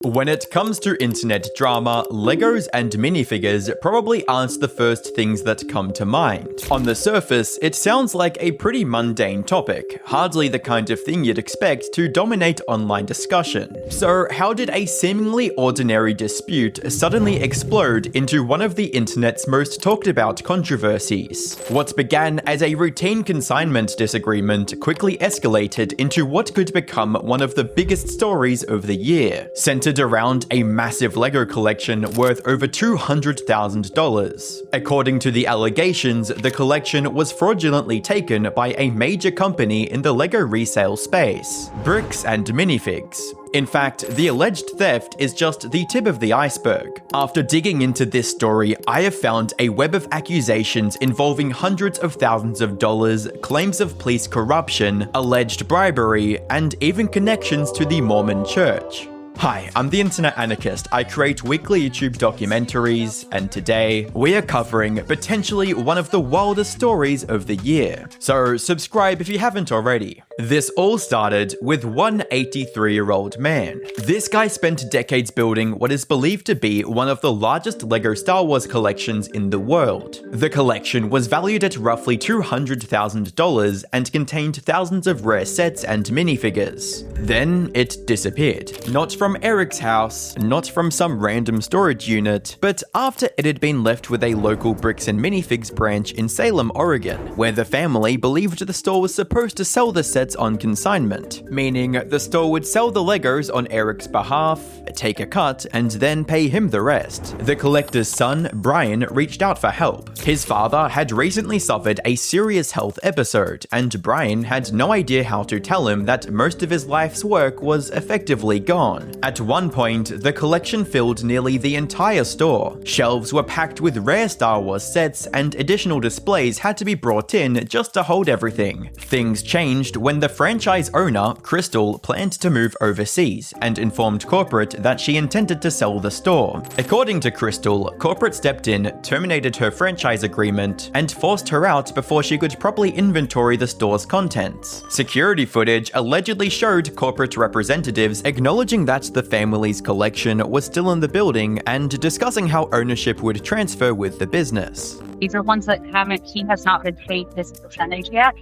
When it comes to internet drama, Legos and minifigures probably aren't the first things that come to mind. On the surface, it sounds like a pretty mundane topic, hardly the kind of thing you'd expect to dominate online discussion. So how did a seemingly ordinary dispute suddenly explode into one of the internet's most talked about controversies? What began as a routine consignment disagreement quickly escalated into what could become one of the biggest stories of the year, centered around a massive Lego collection worth over $200,000. According to the allegations, the collection was fraudulently taken by a major company in the Lego resale space, Bricks Minifigs. In fact, the alleged theft is just the tip of the iceberg. After digging into this story, I have found a web of accusations involving hundreds of thousands of dollars, claims of police corruption, alleged bribery, and even connections to the Mormon Church. Hi, I'm the Internet Anarchist. I create weekly YouTube documentaries, and today we are covering potentially one of the wildest stories of the year. So subscribe if you haven't already. This all started with one 83-year-old man. This guy spent decades building what is believed to be one of the largest Lego Star Wars collections in the world. The collection was valued at roughly $200,000 and contained thousands of rare sets and minifigures. Then it disappeared. Not from Eric's house, not from some random storage unit, but after it had been left with a local Bricks and Minifigs branch in Salem, Oregon, where the family believed the store was supposed to sell the sets on consignment, meaning the store would sell the Legos on Eric's behalf, take a cut, and then pay him the rest. The collector's son, Brian, reached out for help. His father had recently suffered a serious health episode, and Brian had no idea how to tell him that most of his life's work was effectively gone. At one point, the collection filled nearly the entire store. Shelves were packed with rare Star Wars sets, and additional displays had to be brought in just to hold everything. Things changed when the franchise owner, Crystal, planned to move overseas and informed corporate that she intended to sell the store. According to Crystal, corporate stepped in, terminated her franchise agreement, and forced her out before she could properly inventory the store's contents. Security footage allegedly showed corporate representatives acknowledging that the family's collection was still in the building and discussing how ownership would transfer with the business. These are ones that he has not been paid this percentage yet.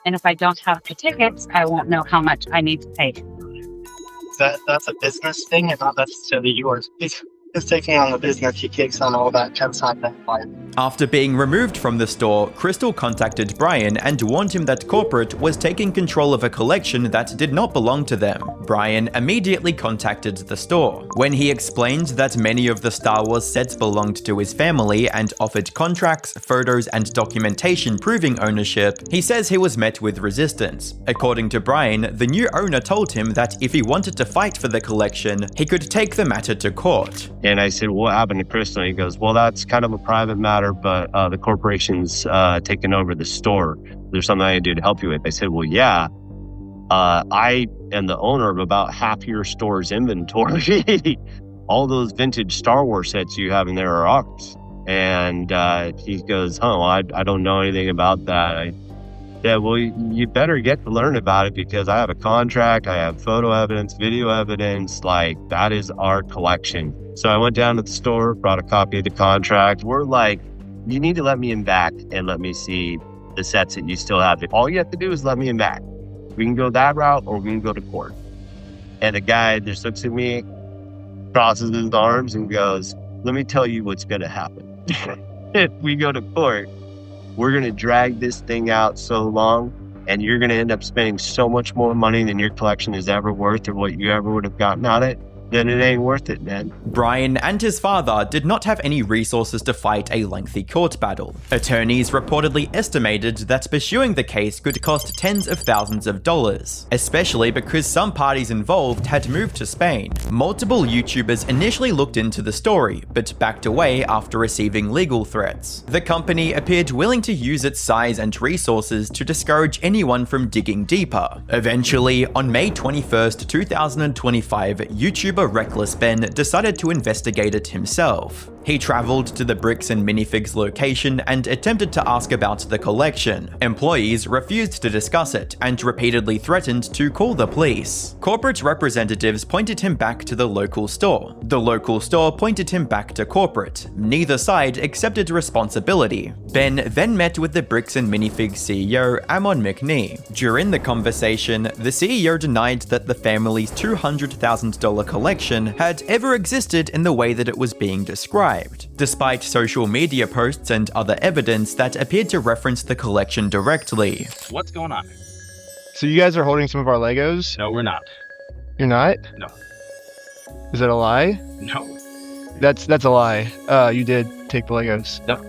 And if I don't have the tickets, I won't know how much I need to pay. That's a business thing and not necessarily yours. He's taking on the business, he takes on all that consignment. After being removed from the store, Crystal contacted Brian and warned him that corporate was taking control of a collection that did not belong to them. Brian immediately contacted the store. When he explained that many of the Star Wars sets belonged to his family and offered contracts, photos, and documentation proving ownership, he says he was met with resistance. According to Brian, the new owner told him that if he wanted to fight for the collection, he could take the matter to court. And I said, what happened to Crystal? He goes, well, that's kind of a private matter, but the corporation's taken over the store. There's something I can do to help you with. I said, well, yeah, I am the owner of about half your store's inventory. All those vintage Star Wars sets you have in there are ours. And he goes, oh, I don't know anything about that. Yeah, well, you better get to learn about it because I have a contract, I have photo evidence, video evidence, like that is our collection. So I went down to the store, brought a copy of the contract. We're like, you need to let me in back and let me see the sets that you still have. All you have to do is let me in back. We can go that route or we can go to court. And the guy just looks at me, crosses his arms and goes, let me tell you what's going to happen. If we go to court, we're going to drag this thing out so long and you're going to end up spending so much more money than your collection is ever worth or what you ever would have gotten out of it. Then it ain't worth it, man. Brian and his father did not have any resources to fight a lengthy court battle. Attorneys reportedly estimated that pursuing the case could cost tens of thousands of dollars, especially because some parties involved had moved to Spain. Multiple YouTubers initially looked into the story, but backed away after receiving legal threats. The company appeared willing to use its size and resources to discourage anyone from digging deeper. Eventually, on May 21st, 2025, YouTuber Reckless Ben decided to investigate it himself. He traveled to the Bricks and Minifigs location and attempted to ask about the collection. Employees refused to discuss it and repeatedly threatened to call the police. Corporate representatives pointed him back to the local store. The local store pointed him back to corporate. Neither side accepted responsibility. Ben then met with the Bricks and Minifigs CEO, Amon McNee. During the conversation, the CEO denied that the family's $200,000 collection had ever existed in the way that it was being described, despite social media posts and other evidence that appeared to reference the collection directly. What's going on? So you guys are holding some of our Legos? No, we're not. You're not? No. Is that a lie? No. That's a lie. You did take the Legos. No.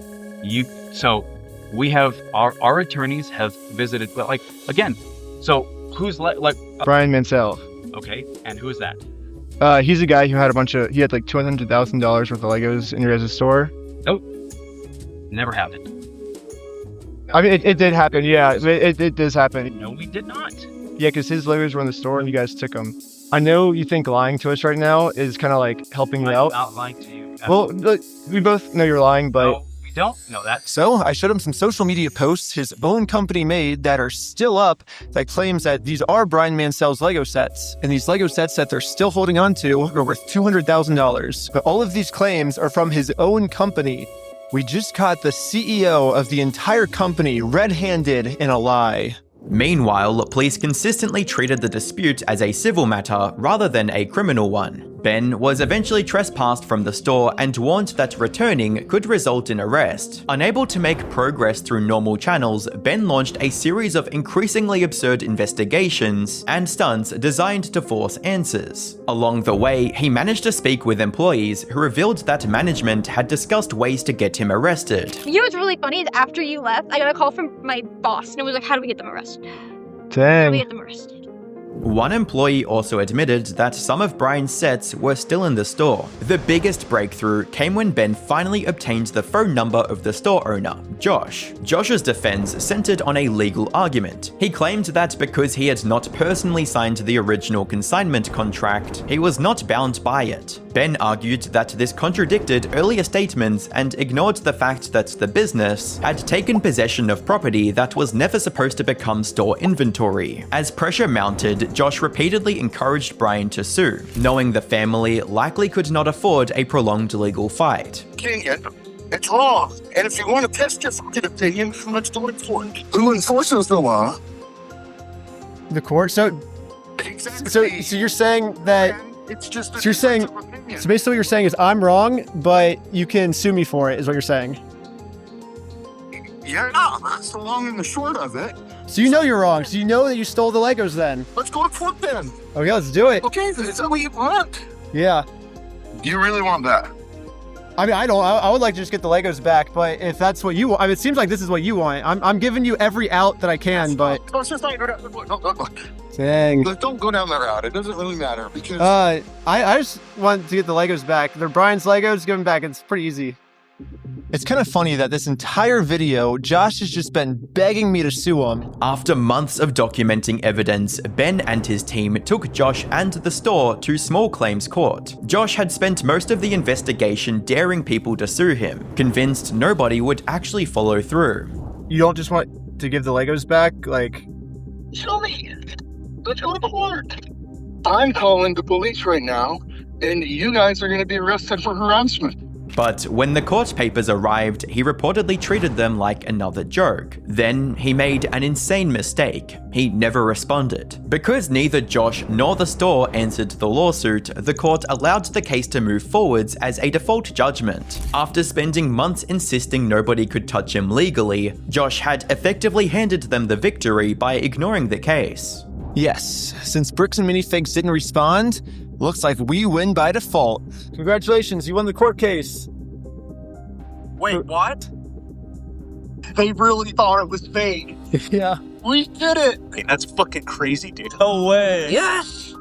So we have our attorneys have visited, like, again, so who's Brian Mansell. okay, and who is that? He's a guy who had he had like $200,000 worth of Legos in your guys' store. Nope. Never happened. I mean, it did happen, yeah. It does happen. No, we did not. Yeah, because his Legos were in the store and you guys took them. I know you think lying to us right now is kind of like helping you out. I'm not lying to you. Well, look, we both know you're lying, but... No, we don't know that. So I showed him some social media posts his own company made that are still up that claims that these are Brian Mansell's Lego sets. And these Lego sets that they're still holding on to are worth $200,000. But all of these claims are from his own company. We just caught the CEO of the entire company red-handed in a lie. Meanwhile, police consistently treated the dispute as a civil matter rather than a criminal one. Ben was eventually trespassed from the store and warned that returning could result in arrest. Unable to make progress through normal channels, Ben launched a series of increasingly absurd investigations and stunts designed to force answers. Along the way, he managed to speak with employees who revealed that management had discussed ways to get him arrested. You know what's really funny is after you left, I got a call from my boss and it was like, how do we get them arrested? How do we Dang. get them arrested? One employee also admitted that some of Brian's sets were still in the store. The biggest breakthrough came when Ben finally obtained the phone number of the store owner, Josh. Josh's defense centered on a legal argument. He claimed that because he had not personally signed the original consignment contract, he was not bound by it. Ben argued that this contradicted earlier statements and ignored the fact that the business had taken possession of property that was never supposed to become store inventory. As pressure mounted, Josh repeatedly encouraged Brian to sue, knowing the family likely could not afford a prolonged legal fight. It's wrong. And if you want to test your fucking opinion, let's do it for it. Who enforces the law? The court? So Exactly. you're saying that... It's just a So you're saying... difference of opinion. So basically what you're saying is I'm wrong, but you can sue me for it, is what you're saying. Yeah, that's the long and the short of it. So you know you're wrong. So you know that you stole the Legos then. Let's go to court then. Okay, let's do it. Okay, is that what you want? Yeah. You really want that? I mean, I would like to just get the Legos back, but if that's what you want, I mean, it seems like this is what you want. I'm giving you every out that I can, but... No, it's just like, look. Dang. Don't go down that route. It doesn't really matter because I just want to get the Legos back. They're Brian's Legos, give them back. It's pretty easy. It's kind of funny that this entire video, Josh has just been begging me to sue him. After months of documenting evidence, Ben and his team took Josh and the store to small claims court. Josh had spent most of the investigation daring people to sue him, convinced nobody would actually follow through. You don't just want to give the Legos back? Like... show me. Let's go to court. I'm calling the police right now, and you guys are going to be arrested for harassment. But when the court papers arrived, he reportedly treated them like another joke. Then he made an insane mistake. He never responded. Because neither Josh nor the store answered the lawsuit, the court allowed the case to move forwards as a default judgment. After spending months insisting nobody could touch him legally, Josh had effectively handed them the victory by ignoring the case. Yes, since Bricks and Minifigs didn't respond, looks like we win by default. Congratulations, you won the court case. Wait, what? They really thought it was fake. Yeah. We did it. Hey, that's fucking crazy, dude. No way. Yes.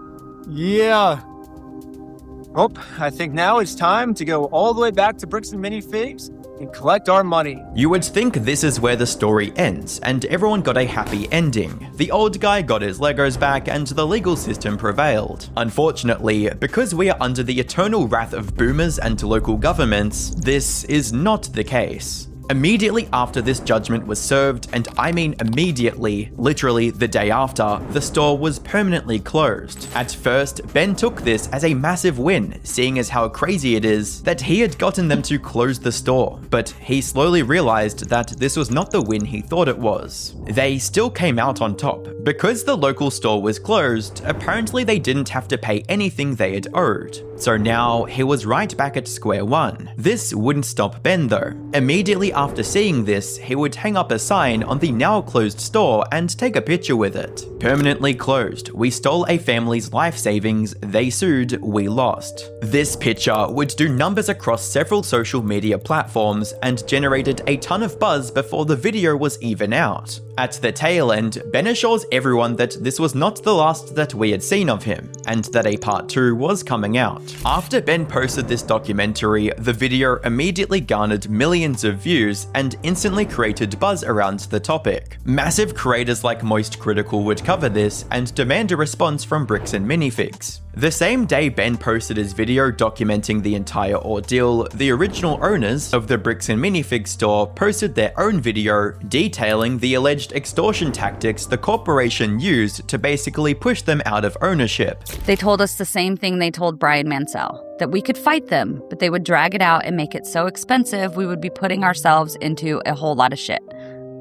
Yeah. Well, I think now it's time to go all the way back to Bricks and Minifigs and collect our money. You would think this is where the story ends, and everyone got a happy ending. The old guy got his Legos back, and the legal system prevailed. Unfortunately, because we are under the eternal wrath of boomers and local governments, this is not the case. Immediately after this judgment was served, and I mean immediately, literally the day after, the store was permanently closed. At first, Ben took this as a massive win, seeing as how crazy it is that he had gotten them to close the store, but he slowly realized that this was not the win he thought it was. They still came out on top. Because the local store was closed, apparently they didn't have to pay anything they had owed. So now, he was right back at square one. This wouldn't stop Ben though. Immediately after seeing this, he would hang up a sign on the now closed store and take a picture with it. Permanently closed. We stole a family's life savings. They sued. We lost. This picture would do numbers across several social media platforms and generated a ton of buzz before the video was even out. At the tail end, Ben assures everyone that this was not the last that we had seen of him, and that a part 2 was coming out. After Ben posted this documentary, the video immediately garnered millions of views and instantly created buzz around the topic. Massive creators like Moist Critical would cover this and demand a response from Bricks and Minifigs. The same day Ben posted his video documenting the entire ordeal, the original owners of the Bricks and Minifigs store posted their own video detailing the alleged extortion tactics the corporation used to basically push them out of ownership. They told us the same thing they told Brian Mansell, that we could fight them, but they would drag it out and make it so expensive we would be putting ourselves into a whole lot of shit.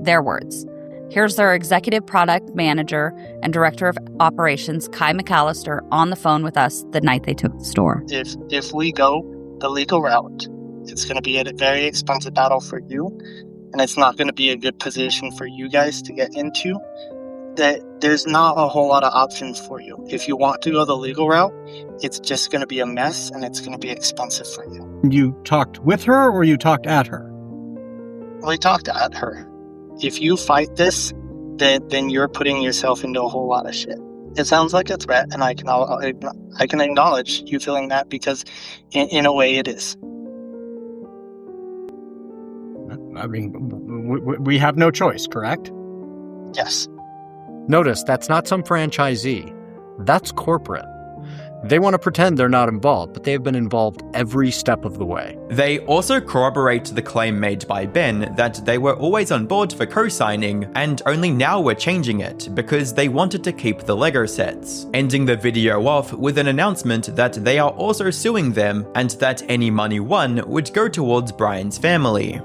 Their words. Here's their executive product manager and director of operations, Kai McAllister, on the phone with us the night they took the store. If we go the legal route, it's going to be a very expensive battle for you, and it's not going to be a good position for you guys to get into. That there's not a whole lot of options for you. If you want to go the legal route, it's just going to be a mess, and it's going to be expensive for you. You talked with her, or you talked at her? We talked at her. If you fight this, then you're putting yourself into a whole lot of shit. It sounds like a threat, and I can acknowledge you feeling that because in a way it is. I mean, we have no choice, correct? Yes. Notice, that's not some franchisee. That's corporate. They want to pretend they're not involved, but they've been involved every step of the way. They also corroborate the claim made by Ben that they were always on board for co-signing and only now were changing it because they wanted to keep the Lego sets, ending the video off with an announcement that they are also suing them and that any money won would go towards Brian's family.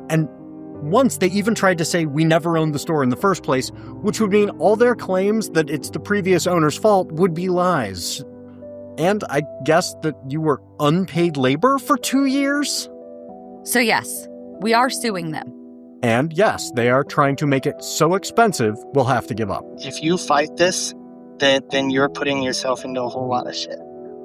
And once they even tried to say we never owned the store in the first place, which would mean all their claims that it's the previous owner's fault would be lies. And I guess that you were unpaid labor for 2 years? So yes, we are suing them. And yes, they are trying to make it so expensive, we'll have to give up. If you fight this, then you're putting yourself into a whole lot of shit.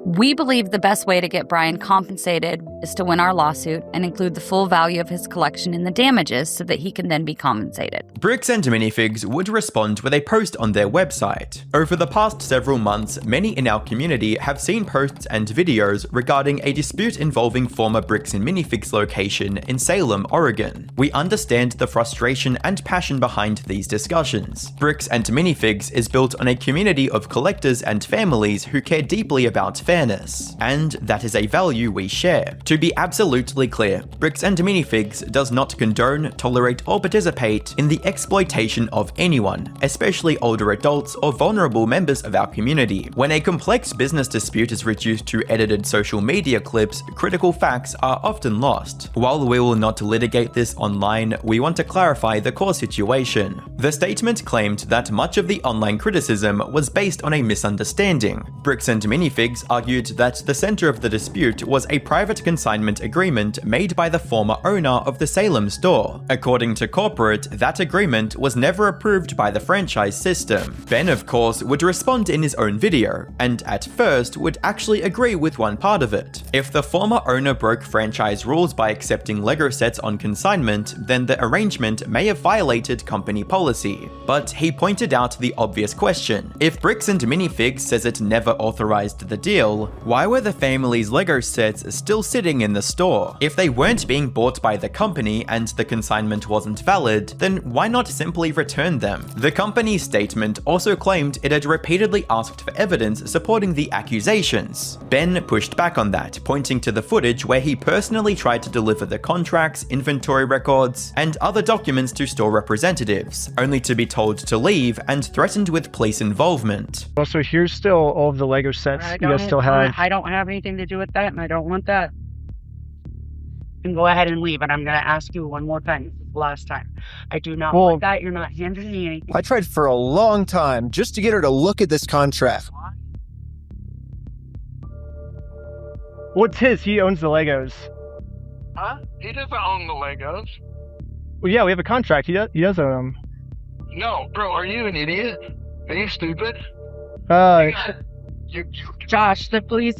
We believe the best way to get Brian compensated is to win our lawsuit and include the full value of his collection in the damages so that he can then be compensated. Bricks and Minifigs would respond with a post on their website. Over the past several months, many in our community have seen posts and videos regarding a dispute involving former Bricks and Minifigs location in Salem, Oregon. We understand the frustration and passion behind these discussions. Bricks and Minifigs is built on a community of collectors and families who care deeply about fairness, and that is a value we share. To be absolutely clear, Bricks and Minifigs does not condone, tolerate, or participate in the exploitation of anyone, especially older adults or vulnerable members of our community. When a complex business dispute is reduced to edited social media clips, critical facts are often lost. While we will not litigate this online, we want to clarify the core situation. The statement claimed that much of the online criticism was based on a misunderstanding. Bricks and Minifigs argued that the center of the dispute was a private consignment agreement made by the former owner of the Salem store. According to corporate, that agreement was never approved by the franchise system. Ben, of course, would respond in his own video, and at first would actually agree with one part of it. If the former owner broke franchise rules by accepting Lego sets on consignment, then the arrangement may have violated company policy. But he pointed out the obvious question. If Bricks Minifigs says it never authorized the deal, why were the family's Lego sets still sitting in the store? If they weren't being bought by the company and the consignment wasn't valid, then why not simply return them? The company's statement also claimed it had repeatedly asked for evidence supporting the accusations. Ben pushed back on that, pointing to the footage where he personally tried to deliver the contracts, inventory records, and other documents to store representatives, only to be told to leave and threatened with police involvement. Also, here's still all of the Lego sets you guys still have. I don't have anything to do with that, and I don't want that. You can go ahead and leave, and I'm going to ask you one more time. Last time. I do not want that. You're not handing me anything. I tried for a long time just to get her to look at this contract. What's his? He owns the Legos. Huh? He doesn't own the Legos. Well, yeah, we have a contract. He does own them. No, bro, are you an idiot? Are you stupid? Josh, the police,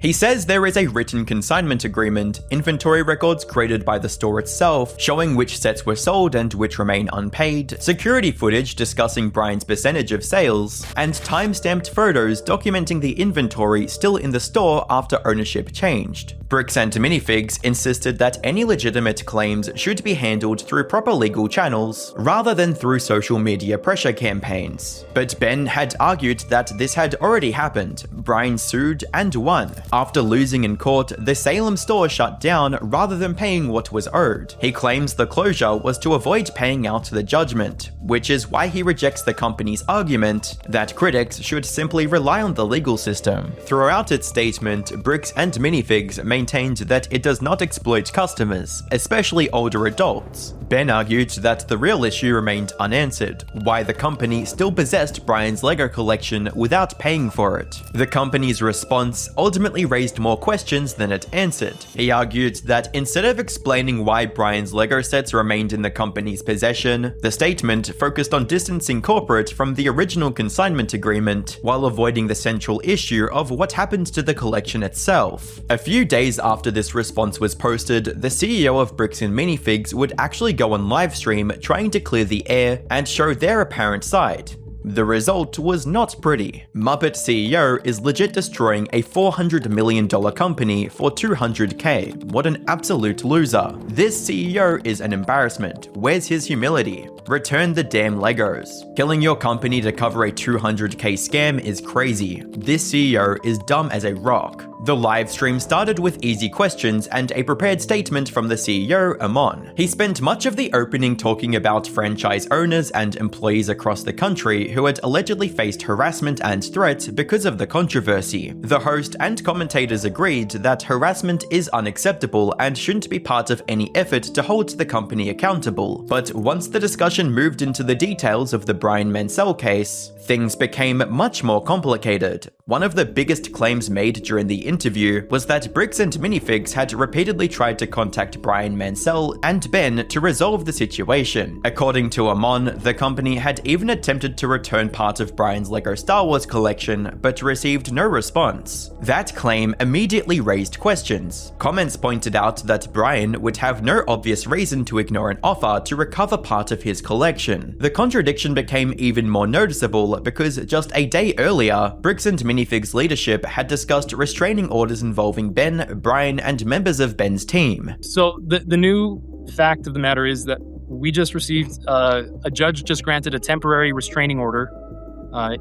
He says there is a written consignment agreement, inventory records created by the store itself, showing which sets were sold and which remain unpaid, security footage discussing Brian's percentage of sales, and time-stamped photos documenting the inventory still in the store after ownership changed. Bricks Minifigs insisted that any legitimate claims should be handled through proper legal channels, rather than through social media pressure campaigns. But Ben had argued that this had already happened. Brian sued and won. After losing in court, the Salem store shut down rather than paying what was owed. He claims the closure was to avoid paying out the judgment, which is why he rejects the company's argument that critics should simply rely on the legal system. Throughout its statement, Bricks Minifigs maintained that it does not exploit customers, especially older adults. Ben argued that the real issue remained unanswered, why the company still possessed Brian's Lego collection without paying for it. The company's response ultimately raised more questions than it answered. He argued that instead of explaining why Brian's Lego sets remained in the company's possession, the statement focused on distancing corporate from the original consignment agreement while avoiding the central issue of what happened to the collection itself. A few days after this response was posted, the CEO of Bricks Minifigs would actually go on livestream trying to clear the air and show their apparent side. The result was not pretty. Muppet CEO is legit destroying a $400 million company for $200K. What an absolute loser. This CEO is an embarrassment. Where's his humility? Return the damn Legos. Killing your company to cover a $200K scam is crazy. This CEO is dumb as a rock. The live stream started with easy questions and a prepared statement from the CEO, Amon. He spent much of the opening talking about franchise owners and employees across the country who had allegedly faced harassment and threats because of the controversy. The host and commentators agreed that harassment is unacceptable and shouldn't be part of any effort to hold the company accountable. But once the discussion moved into the details of the Brian Mansell case, things became much more complicated. One of the biggest claims made during the interview was that Bricks Minifigs had repeatedly tried to contact Brian Mansell and Ben to resolve the situation. According to Amon, the company had even attempted to return part of Brian's Lego Star Wars collection, but received no response. That claim immediately raised questions. Comments pointed out that Brian would have no obvious reason to ignore an offer to recover part of his collection. The contradiction became even more noticeable because just a day earlier, Bricks Minifigs leadership had discussed restraining orders involving Ben, Brian, and members of Ben's team. So the new fact of the matter is that we just received, a judge just granted a temporary restraining order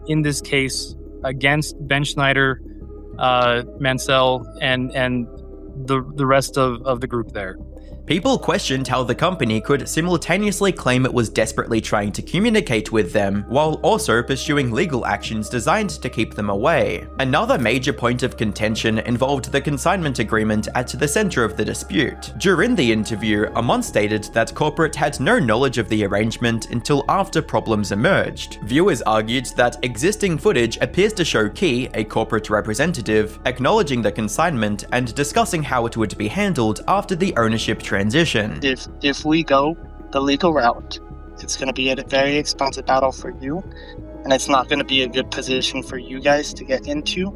in this case against Ben Schneider, Mansell, and the rest of the group there. People questioned how the company could simultaneously claim it was desperately trying to communicate with them, while also pursuing legal actions designed to keep them away. Another major point of contention involved the consignment agreement at the center of the dispute. During the interview, Amon stated that corporate had no knowledge of the arrangement until after problems emerged. Viewers argued that existing footage appears to show Key, a corporate representative, acknowledging the consignment and discussing how it would be handled after the ownership transition. If we go the legal route, it's going to be a very expensive battle for you, and it's not going to be a good position for you guys to get into.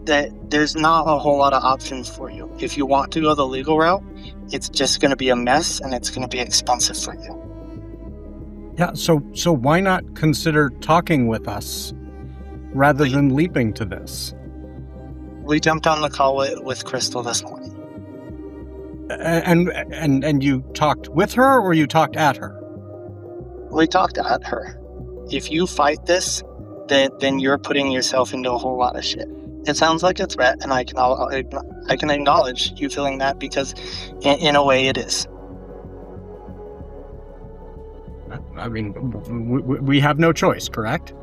that there's not a whole lot of options for you. If you want to go the legal route, it's just going to be a mess and it's going to be expensive for you. Yeah, so why not consider talking with us rather than leaping to this? We jumped on the call with Crystal this morning. And you talked with her or you talked at her? We talked at her. If you fight this, then you're putting yourself into a whole lot of shit. It sounds like a threat, and I can acknowledge you feeling that because in a way it is. I mean, we have no choice, correct?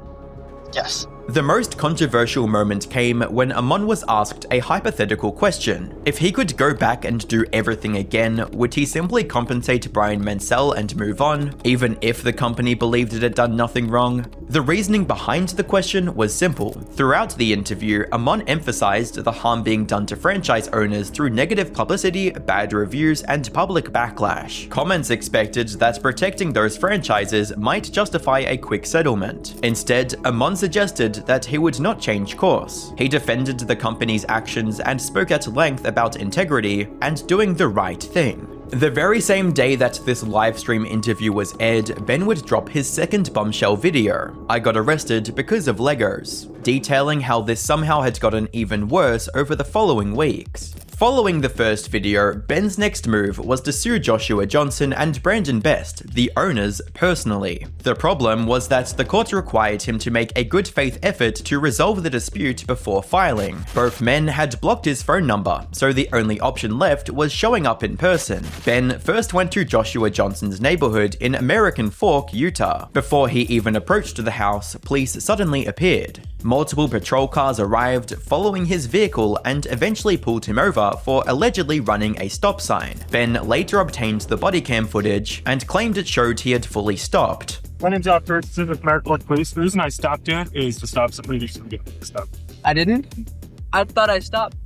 Yes. The most controversial moment came when Amon was asked a hypothetical question. If he could go back and do everything again, would he simply compensate Brian Mansell and move on, even if the company believed it had done nothing wrong? The reasoning behind the question was simple. Throughout the interview, Amon emphasized the harm being done to franchise owners through negative publicity, bad reviews, and public backlash. Comments expected that protecting those franchises might justify a quick settlement. Instead, Amon suggested that he would not change course. He defended the company's actions and spoke at length about integrity and doing the right thing. The very same day that this livestream interview was aired, Ben would drop his second bombshell video, "I got arrested because of Legos," detailing how this somehow had gotten even worse over the following weeks. Following the first video, Ben's next move was to sue Joshua Johnson and Brandon Best, the owners, personally. The problem was that the court required him to make a good faith effort to resolve the dispute before filing. Both men had blocked his phone number, so the only option left was showing up in person. Ben first went to Joshua Johnson's neighborhood in American Fork, Utah. Before he even approached the house, police suddenly appeared. Multiple patrol cars arrived, following his vehicle, and eventually pulled him over for allegedly running a stop sign. Ben later obtained the bodycam footage and claimed it showed he had fully stopped. My name's Officer Civic American Police. The reason I stopped you is to stop somebody who shouldn't get stopped. I didn't? I thought I stopped.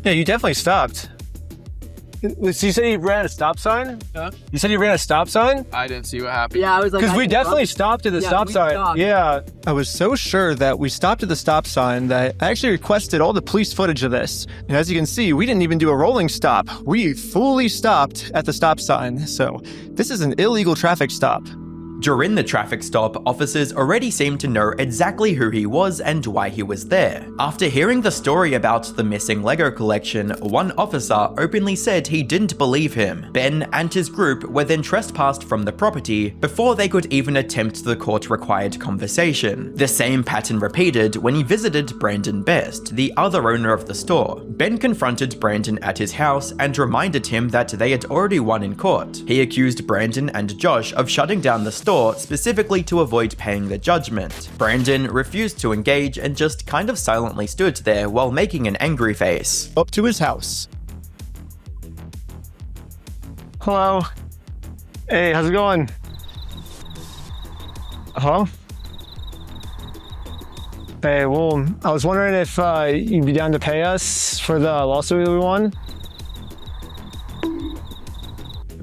Yeah, you definitely stopped. So you said you ran a stop sign? Huh? You said you ran a stop sign? I didn't see what happened. Yeah, I was like... Because we definitely stopped at the stop sign. Stopped. Yeah. I was so sure that we stopped at the stop sign that I actually requested all the police footage of this. And as you can see, we didn't even do a rolling stop. We fully stopped at the stop sign. So this is an illegal traffic stop. During the traffic stop, officers already seemed to know exactly who he was and why he was there. After hearing the story about the missing Lego collection, one officer openly said he didn't believe him. Ben and his group were then trespassed from the property before they could even attempt the court-required conversation. The same pattern repeated when he visited Brandon Best, the other owner of the store. Ben confronted Brandon at his house and reminded him that they had already won in court. He accused Brandon and Josh of shutting down the store specifically to avoid paying the judgment. Brandon refused to engage and just kind of silently stood there while making an angry face. Up to his house. Hello. Hey, how's it going? Hello? Hey, well, I was wondering if you'd be down to pay us for the lawsuit we won?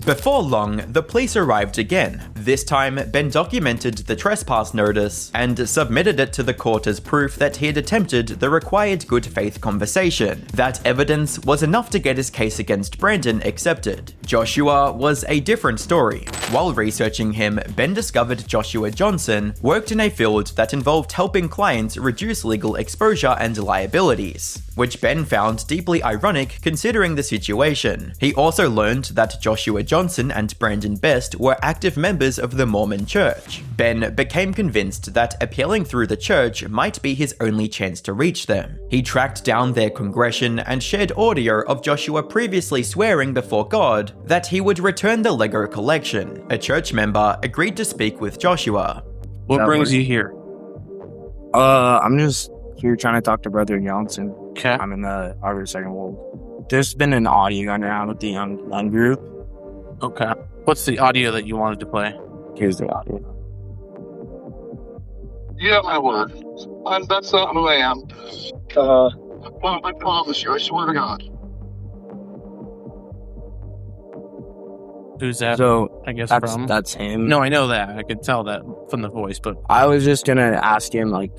Before long, the police arrived again. This time, Ben documented the trespass notice and submitted it to the court as proof that he had attempted the required good faith conversation. That evidence was enough to get his case against Brandon accepted. Joshua was a different story. While researching him, Ben discovered Joshua Johnson worked in a field that involved helping clients reduce legal exposure and liabilities, which Ben found deeply ironic considering the situation. He also learned that Joshua Johnson and Brandon Best were active members of the Mormon Church. Ben became convinced that appealing through the church might be his only chance to reach them. He tracked down their congregation and shared audio of Joshua previously swearing before God that he would return the Lego collection. A church member agreed to speak with Joshua. What brings you here? I'm just here trying to talk to Brother Johnson. Okay. I'm in the Arbor Second World. There's been an audio going around with the young group. Okay. What's the audio that you wanted to play? Here's the audio. Yeah, my word. That's not who I am. Well, I promise you, I swear to God. Who's that? So I guess that's, from? That's him. No, I know that. I could tell that from the voice, but I was just gonna ask him, like,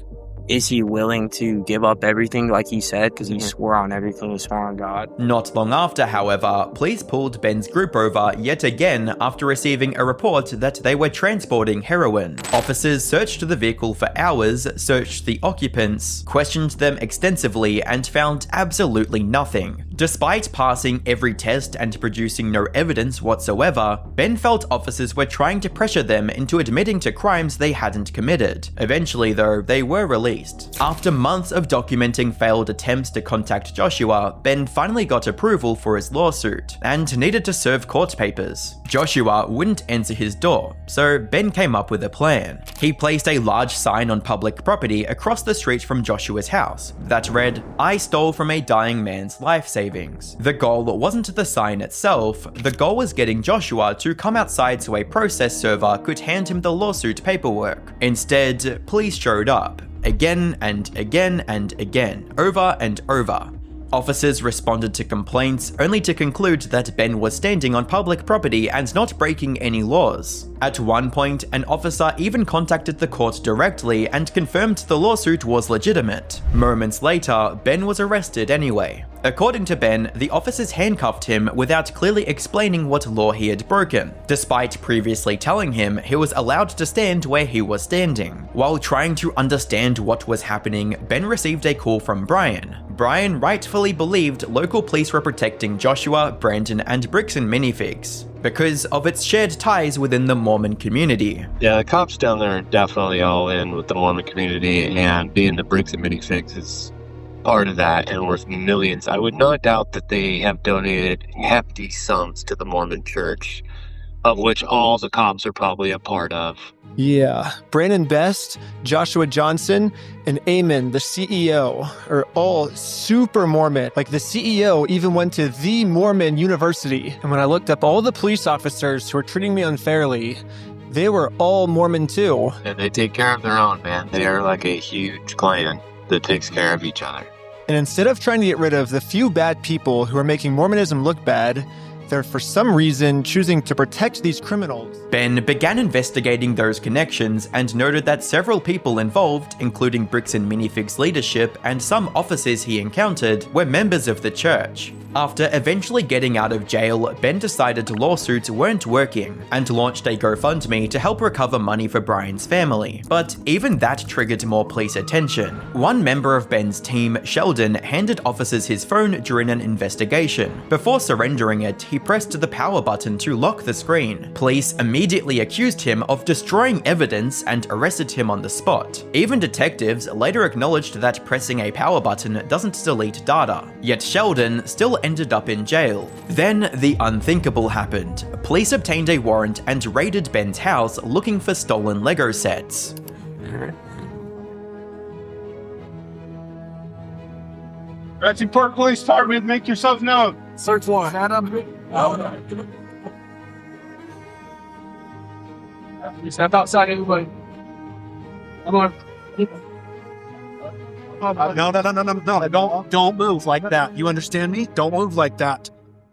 is he willing to give up everything like he said? Because he swore on everything, he swore on God. Not long after, however, police pulled Ben's group over yet again after receiving a report that they were transporting heroin. Officers searched the vehicle for hours, searched the occupants, questioned them extensively, and found absolutely nothing. Despite passing every test and producing no evidence whatsoever, Ben felt officers were trying to pressure them into admitting to crimes they hadn't committed. Eventually, though, they were released. After months of documenting failed attempts to contact Joshua, Ben finally got approval for his lawsuit and needed to serve court papers. Joshua wouldn't answer his door, so Ben came up with a plan. He placed a large sign on public property across the street from Joshua's house that read, "I stole from a dying man's life savings." The goal wasn't the sign itself, the goal was getting Joshua to come outside so a process server could hand him the lawsuit paperwork. Instead, police showed up. Again and again and again, over and over. Officers responded to complaints, only to conclude that Ben was standing on public property and not breaking any laws. At one point, an officer even contacted the court directly and confirmed the lawsuit was legitimate. Moments later, Ben was arrested anyway. According to Ben, the officers handcuffed him without clearly explaining what law he had broken, despite previously telling him he was allowed to stand where he was standing. While trying to understand what was happening, Ben received a call from Brian. Brian rightfully believed local police were protecting Joshua, Brandon, and Bricks Minifigs because of its shared ties within the Mormon community. Yeah, the cops down there are definitely all in with the Mormon community, and being the Bricks Minifigs is part of that and worth millions. I would not doubt that they have donated hefty sums to the Mormon church, of which all the cops are probably a part of. Yeah, Brandon Best, Joshua Johnson, and Amen, the CEO, are all super Mormon. Like, the CEO even went to the Mormon University. And when I looked up all the police officers who were treating me unfairly, they were all Mormon too. And they take care of their own, man. They are like a huge clan that takes care of each other. And instead of trying to get rid of the few bad people who are making Mormonism look bad, they're for some reason choosing to protect these criminals. Ben began investigating those connections and noted that several people involved, including Bricks Minifigs leadership and some officers he encountered, were members of the church. After eventually getting out of jail, Ben decided lawsuits weren't working and launched a GoFundMe to help recover money for Brian's family. But even that triggered more police attention. One member of Ben's team, Sheldon, handed officers his phone during an investigation. Before surrendering it, he pressed the power button to lock the screen. Police immediately accused him of destroying evidence and arrested him on the spot. Even detectives later acknowledged that pressing a power button doesn't delete data. Yet Sheldon still ended up in jail. Then the unthinkable happened. Police obtained a warrant and raided Ben's house looking for stolen Lego sets. Betsy Park Police Department, make yourself known. Search warrant. Step outside, everybody. Come on. No. Don't move like that. You understand me? Don't move like that.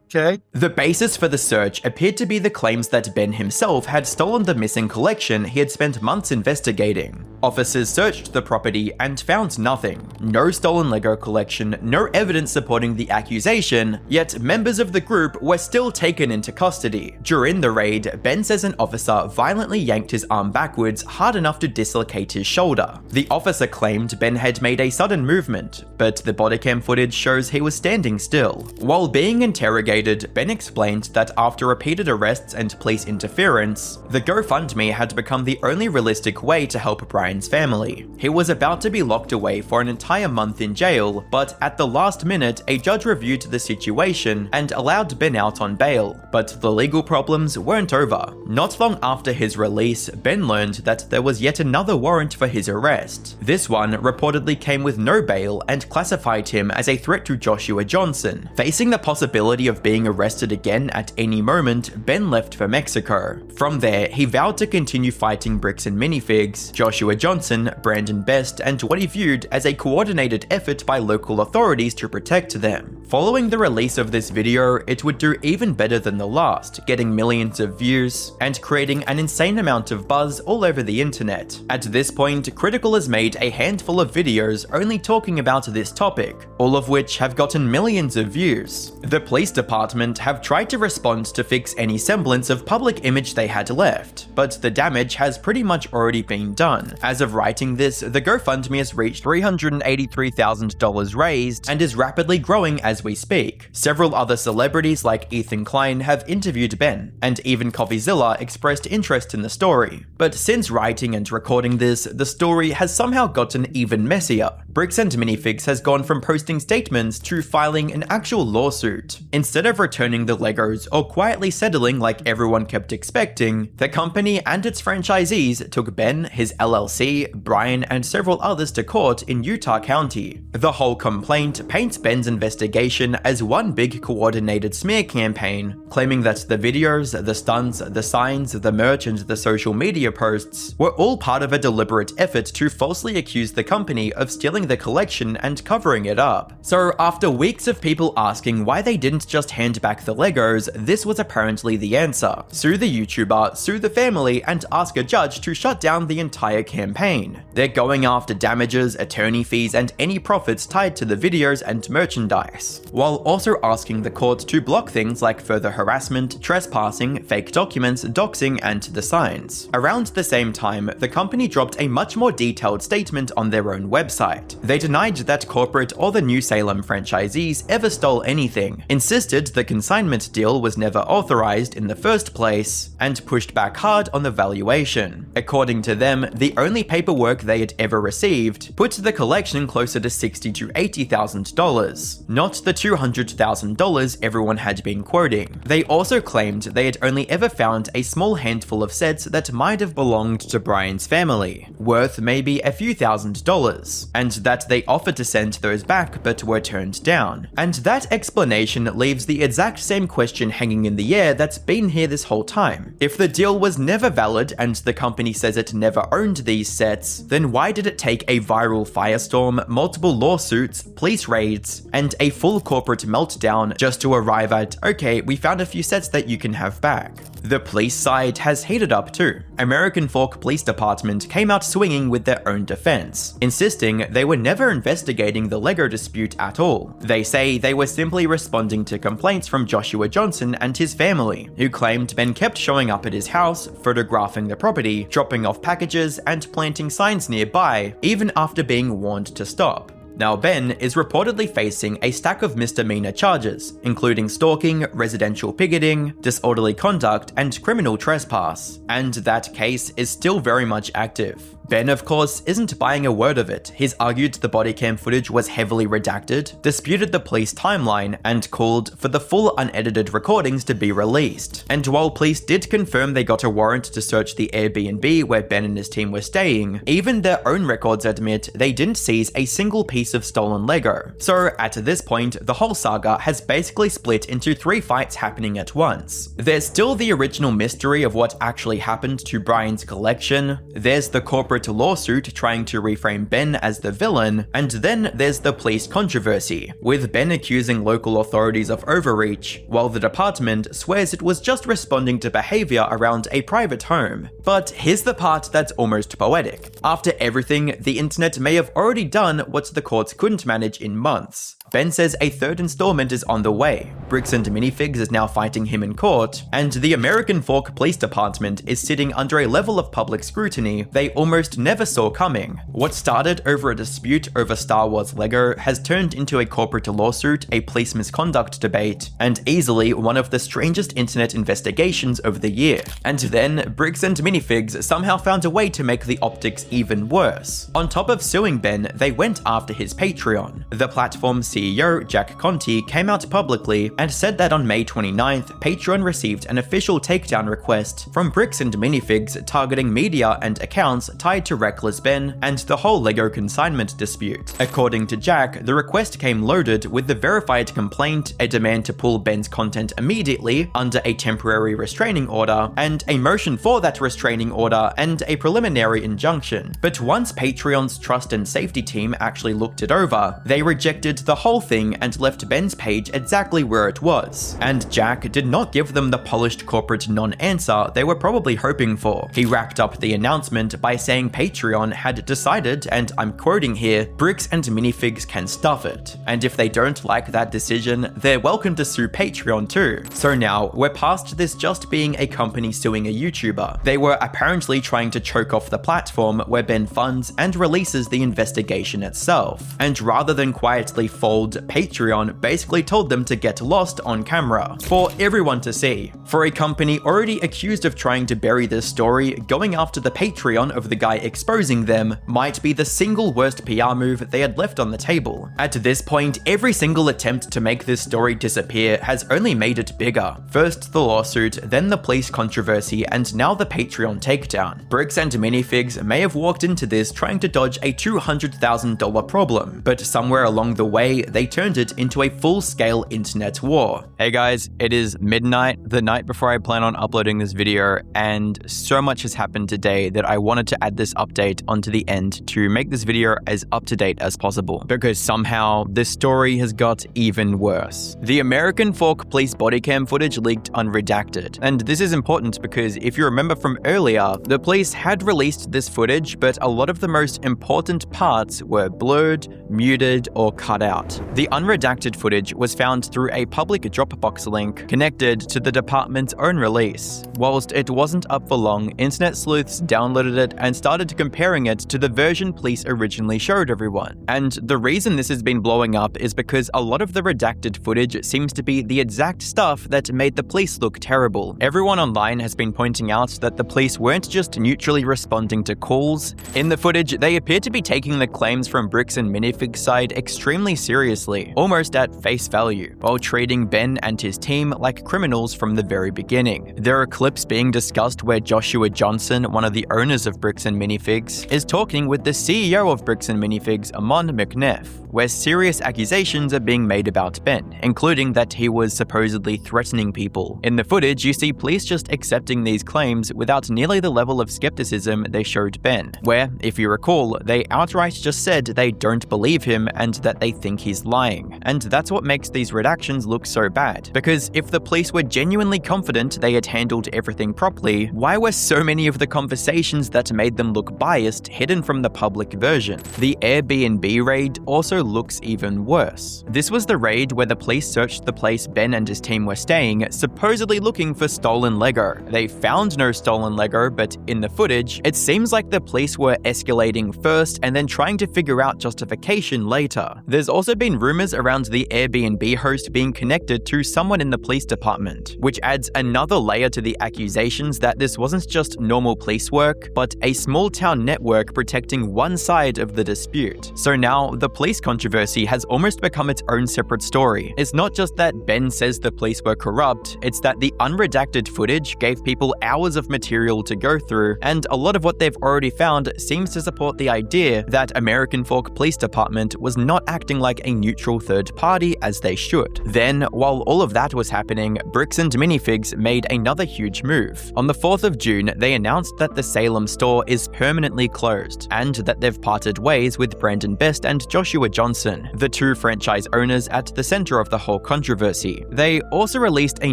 Okay. The basis for the search appeared to be the claims that Ben himself had stolen the missing collection he had spent months investigating. Officers searched the property and found nothing. No stolen Lego collection, no evidence supporting the accusation, yet members of the group were still taken into custody. During the raid, Ben says an officer violently yanked his arm backwards hard enough to dislocate his shoulder. The officer claimed Ben had made a sudden movement, but the bodycam footage shows he was standing still. While being interrogated, Ben explained that after repeated arrests and police interference, the GoFundMe had become the only realistic way to help Brian's family. He was about to be locked away for an entire month in jail, but at the last minute, a judge reviewed the situation and allowed Ben out on bail. But the legal problems weren't over. Not long after his release, Ben learned that there was yet another warrant for his arrest. This one reportedly came with no bail and classified him as a threat to Joshua Johnson. Facing the possibility of being arrested again at any moment, Ben left for Mexico. From there, he vowed to continue fighting Bricks Minifigs, Joshua Johnson, Brandon Best, and what he viewed as a coordinated effort by local authorities to protect them. Following the release of this video, it would do even better than the last, getting millions of views and creating an insane amount of buzz all over the internet. At this point, Critical has made a handful of videos only talking about this topic, all of which have gotten millions of views. The police department have tried to respond to fix any semblance of public image they had left, but the damage has pretty much already been done. As of writing this, the GoFundMe has reached $383,000 raised and is rapidly growing as we speak. Several other celebrities like Ethan Klein have interviewed Ben, and even CoffeeZilla expressed interest in the story. But since writing and recording this, the story has somehow gotten even messier. Bricks Minifigs has gone from posting statements to filing an actual lawsuit. Instead of returning the Legos or quietly settling like everyone kept expecting, the company and its franchisees took Ben, his LLC, Brian, and several others to court in Utah County. The whole complaint paints Ben's investigation as one big coordinated smear campaign, claiming that the videos, the stunts, the signs, the merch, and the social media posts were all part of a deliberate effort to falsely accuse the company of stealing the collection and covering it up. So after weeks of people asking why they didn't just hand back the Legos, this was apparently the answer. Sue the YouTuber, sue the family, and ask a judge to shut down the entire campaign. They're going after damages, attorney fees, and any profits tied to the videos and merchandise, while also asking the court to block things like further harassment, trespassing, fake documents, doxing, and the signs. Around the same time, the company dropped a much more detailed statement on their own website. They denied that corporate or the New Salem franchisees ever stole anything, insisted the consignment deal was never authorized in the first place, and pushed back hard on the valuation. According to them, the only paperwork they had ever received put the collection closer to $60,000 to $80,000, not the $200,000 everyone had been quoting. They also claimed they had only ever found a small handful of sets that might have belonged to Brian's family, worth maybe a few $1,000s, and that they offered to send those back but were turned down. And that explanation leaves the exact same question hanging in the air that's been here this whole time. If the deal was never valid and the company says it never owned these sets, then why did it take a viral firestorm, multiple lawsuits, police raids, and a full corporate meltdown just to arrive at, okay, we found a few sets that you can have back? The police side has heated up too. American Fork Police Department came out swinging with their own defense, insisting they were never investigating the Lego dispute at all. They say they were simply responding to complaints from Joshua Johnson and his family, who claimed Ben kept showing up at his house, photographing the property, dropping off packages, and planting signs nearby, even after being warned to stop. Now, Ben is reportedly facing a stack of misdemeanor charges, including stalking, residential picketing, disorderly conduct, and criminal trespass, and that case is still very much active. Ben, of course, isn't buying a word of it. He's argued the bodycam footage was heavily redacted, disputed the police timeline, and called for the full unedited recordings to be released. And while police did confirm they got a warrant to search the Airbnb where Ben and his team were staying, even their own records admit they didn't seize a single piece of stolen Lego. So at this point, the whole saga has basically split into 3 fights happening at once. There's still the original mystery of what actually happened to Brian's collection, there's the corporate lawsuit trying to reframe Ben as the villain, and then there's the police controversy, with Ben accusing local authorities of overreach, while the department swears it was just responding to behavior around a private home. But here's the part that's almost poetic. After everything, the internet may have already done what the courts couldn't manage in months. Ben says a 3rd installment is on the way, Bricks Minifigs is now fighting him in court, and the American Fork Police Department is sitting under a level of public scrutiny they almost never saw coming. What started over a dispute over Star Wars Lego has turned into a corporate lawsuit, a police misconduct debate, and easily one of the strangest internet investigations of the year. And then, Bricks Minifigs somehow found a way to make the optics even worse. On top of suing Ben, they went after his Patreon. The platform CEO, Jack Conte, came out publicly and said that on May 29th, Patreon received an official takedown request from Bricks and Minifigs targeting media and accounts tied to Reckless Ben and the whole LEGO consignment dispute. According to Jack, the request came loaded with the verified complaint, a demand to pull Ben's content immediately under a temporary restraining order, and a motion for that restraining order and a preliminary injunction. But once Patreon's trust and safety team actually looked it over, they rejected the whole thing and left Ben's page exactly where it was. And Jack did not give them the polished corporate non-answer they were probably hoping for. He wrapped up the announcement by saying Patreon had decided, and I'm quoting here, Bricks and Minifigs can stuff it. And if they don't like that decision, they're welcome to sue Patreon too. So now, we're past this just being a company suing a YouTuber. They were apparently trying to choke off the platform where Ben funds and releases the investigation itself. And rather than quietly fold, Patreon basically told them to get lost on camera for everyone to see. For a company already accused of trying to bury this story, going after the Patreon of the guy exposing them might be the single worst PR move they had left on the table. At this point, every single attempt to make this story disappear has only made it bigger. First the lawsuit, then the police controversy, and now the Patreon takedown. Bricks and Minifigs may have walked into this trying to dodge a $200,000 problem, but somewhere along the way, they turned it into a full-scale internet war. Hey guys, it is midnight, the night before I plan on uploading this video, and so much has happened today that I wanted to add this update onto the end to make this video as up-to-date as possible, because somehow this story has got even worse. The American Fork Police bodycam footage leaked unredacted, and this is important because if you remember from earlier, the police had released this footage, but a lot of the most important parts were blurred, muted, or cut out. The unredacted footage was found through a public Dropbox link connected to the department's own release. Whilst it wasn't up for long, internet sleuths downloaded it and started comparing it to the version police originally showed everyone. And the reason this has been blowing up is because a lot of the redacted footage seems to be the exact stuff that made the police look terrible. Everyone online has been pointing out that the police weren't just neutrally responding to calls. In the footage, they appear to be taking the claims from Bricks and Minifig's side extremely seriously, almost at face value, while treating Ben and his team like criminals from the very beginning. There are clips being discussed where Joshua Johnson, one of the owners of Bricks and Minifigs, is talking with the CEO of Bricks and Minifigs, Amon McNeff, where serious accusations are being made about Ben, including that he was supposedly threatening people. In the footage, you see police just accepting these claims without nearly the level of skepticism they showed Ben, where, if you recall, they outright just said they don't believe him and that they think he's lying. And that's what makes these redactions look so bad, because if the police were genuinely confident they had handled everything properly, why were so many of the conversations that made them look biased hidden from the public version? The Airbnb raid also looks even worse. This was the raid where the police searched the place Ben and his team were staying, supposedly looking for stolen Lego. They found no stolen Lego, but in the footage, it seems like the police were escalating first and then trying to figure out justification later. There's also been rumors around the Airbnb host being connected to someone in the police department, which adds another layer to the accusations that this wasn't just normal police work, but a small town network protecting one side of the dispute. So now, the police controversy has almost become its own separate story. It's not just that Ben says the police were corrupt, it's that the unredacted footage gave people hours of material to go through, and a lot of what they've already found seems to support the idea that American Fork Police Department was not acting like a neutral third party as they should. Then, while all of that was happening, Bricks and Minifigs made another huge move. On the 4th of June, they announced that the Salem store is permanently closed, and that they've parted ways with Brandon Best and Joshua Johnson, the two franchise owners at the center of the whole controversy. They also released a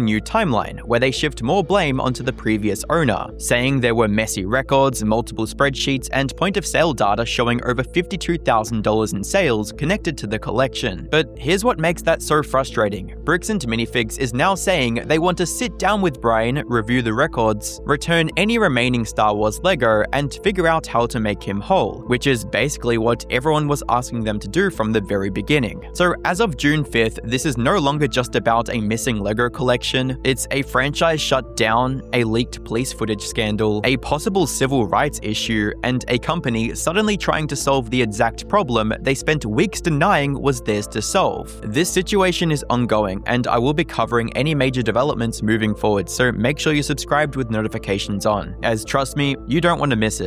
new timeline where they shift more blame onto the previous owner, saying there were messy records, multiple spreadsheets, and point-of-sale data showing over $52,000 in sales connected to the collection. But here's what makes that so frustrating. Bricks and Minifigs is now saying they want to sit down with Brian, review the records, return any remaining Star Wars Lego, and figure out how to make him whole, which is basically what everyone was asking them to do from the very beginning. So as of June 5th, this is no longer just about a missing Lego collection, it's a franchise shut down, a leaked police footage scandal, a possible civil rights issue, and a company suddenly trying to solve the exact problem they spent weeks denying was was theirs to solve. This situation is ongoing, and I will be covering any major developments moving forward, so make sure you're subscribed with notifications on, as trust me, you don't want to miss it.